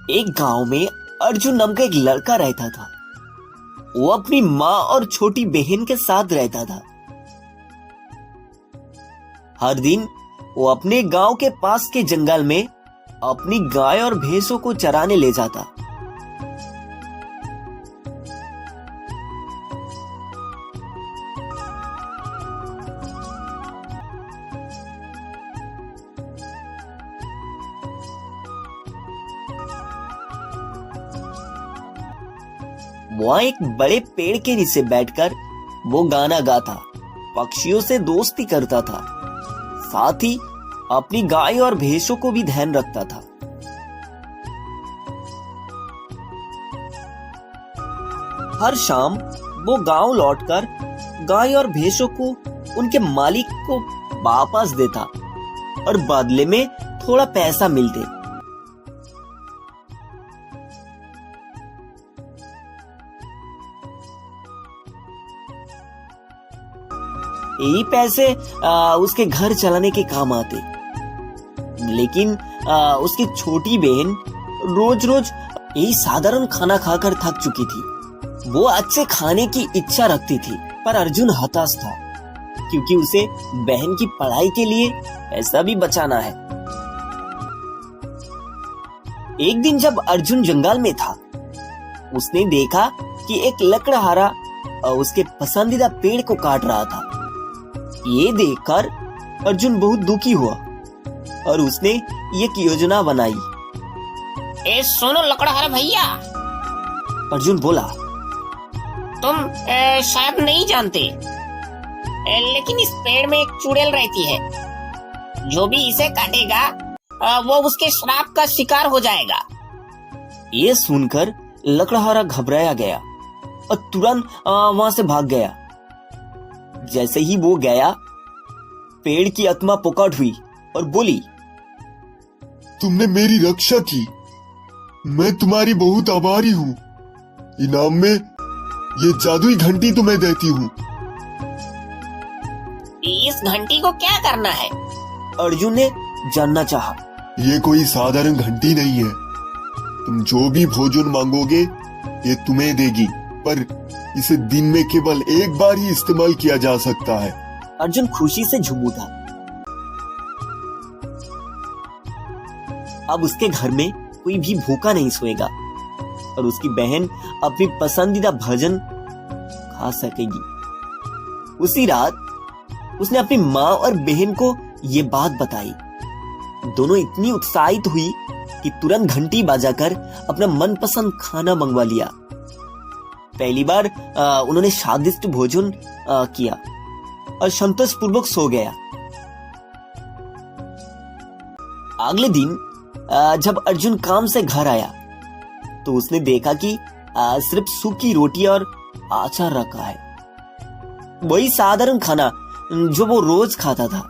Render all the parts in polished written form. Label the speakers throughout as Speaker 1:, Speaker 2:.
Speaker 1: एक गांव में अर्जुन नाम का एक लड़का रहता था। वो अपनी माँ और छोटी बहन के साथ रहता था। हर दिन वो अपने गांव के पास के जंगल में अपनी गाय और भैंसों को चराने ले जाता। वहां एक बड़े पेड़ के नीचे बैठकर वो गाना गाता, पक्षियों से दोस्ती करता था, साथ ही अपनी गाय और भैंसों को भी ध्यान रखता था। हर शाम वो गांव लौटकर गाय और भैंसों को उनके मालिक को वापस देता और बदले में थोड़ा पैसा मिलते। यही पैसे उसके घर चलाने के काम आते। लेकिन उसकी छोटी बहन रोज रोज यही साधारण खाना खाकर थक चुकी थी। वो अच्छे खाने की इच्छा रखती थी, पर अर्जुन हताश था क्योंकि उसे बहन की पढ़ाई के लिए पैसा भी बचाना है। एक दिन जब अर्जुन जंगल में था, उसने देखा कि एक लकड़हारा उसके पसंदीदा पेड़ को काट रहा था। ये देखकर अर्जुन बहुत दुखी हुआ और उसने एक योजना बनाई।
Speaker 2: सुनो लकड़हारा भैया,
Speaker 1: अर्जुन बोला,
Speaker 2: तुम शायद नहीं जानते, लेकिन इस पेड़ में एक चुड़ैल रहती है। जो भी इसे काटेगा वो उसके श्राप का शिकार हो जाएगा।
Speaker 1: ये सुनकर लकड़हारा घबराया गया और तुरंत वहां से भाग गया। जैसे ही वो गया, पेड़ की आत्मा पुकार हुई और बोली,
Speaker 3: तुमने मेरी रक्षा की, मैं तुम्हारी बहुत आभारी हूँ। इनाम में ये जादुई घंटी तुम्हें देती हूँ।
Speaker 2: इस घंटी को क्या करना है?
Speaker 1: अर्जुन ने जानना चाहा।
Speaker 3: ये कोई साधारण घंटी नहीं है। तुम जो भी भोजन मांगोगे ये तुम्हें देगी, पर इसे दिन में केवल एक बार ही इस्तेमाल किया जा सकता है।
Speaker 1: अर्जुन खुशी से झूम उठा। अब उसके घर में कोई भी भूखा नहीं सोएगा और उसकी बहन अपनी पसंदीदा भोजन खा सकेगी। उसी रात उसने अपनी माँ और बहन को ये बात बताई। दोनों इतनी उत्साहित हुई कि तुरंत घंटी बजाकर अपना मनपसंद खाना मंगवा लिया। पहली बार उन्होंने स्वादिष्ट भोजन किया और संतोषपूर्वक सो गया। अगले दिन जब अर्जुन काम से घर आया तो उसने देखा कि सिर्फ सूखी रोटी और अचार रखा है। वही साधारण खाना जो वो रोज खाता था।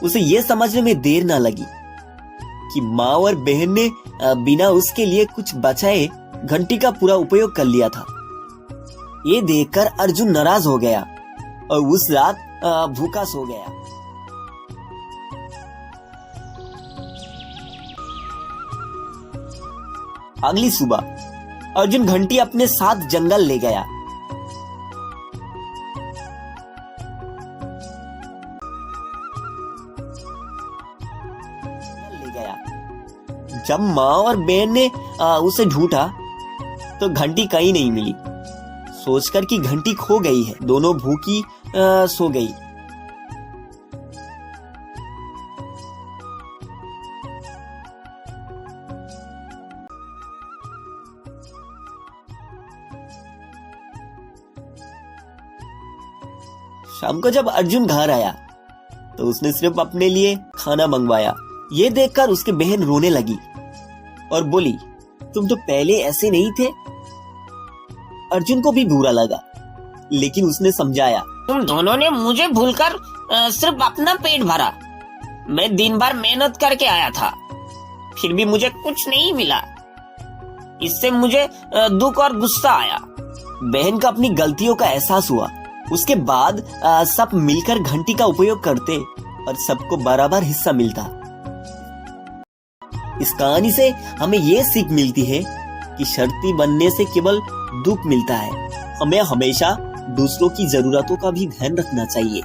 Speaker 1: उसे यह समझने में देर ना लगी कि माँ और बहन ने बिना उसके लिए कुछ बचाए घंटी का पूरा उपयोग कर लिया था। ये देखकर अर्जुन नाराज हो गया और उस रात भूखा सो गया। अगली सुबह अर्जुन घंटी अपने साथ जंगल ले गया। जब माँ और बहन ने उसे ढूंढा तो घंटी कहीं नहीं मिली। सोचकर कि घंटी खो गई है, दोनों भूखी सो गई। शाम को जब अर्जुन घर आया तो उसने सिर्फ अपने लिए खाना मंगवाया। ये देखकर उसकी बहन रोने लगी और बोली, तुम तो पहले ऐसे नहीं थे। अर्जुन को भी बुरा लगा, लेकिन उसने समझाया,
Speaker 2: तुम दोनों ने मुझे भूलकर सिर्फ अपना पेट भरा। मैं दिन भर मेहनत करके आया था, फिर भी मुझे कुछ नहीं मिला। इससे मुझे दुख और गुस्सा आया।
Speaker 1: बहन का अपनी गलतियों का एहसास हुआ। उसके बाद सब मिलकर घंटी का उपयोग करते और सबको बराबर हिस्सा मिलता। इस कहानी से हमें ये सीख मिलती है कि शर्ती बनने से केवल दुख मिलता है। हमें हमेशा दूसरों की जरूरतों का भी ध्यान रखना चाहिए।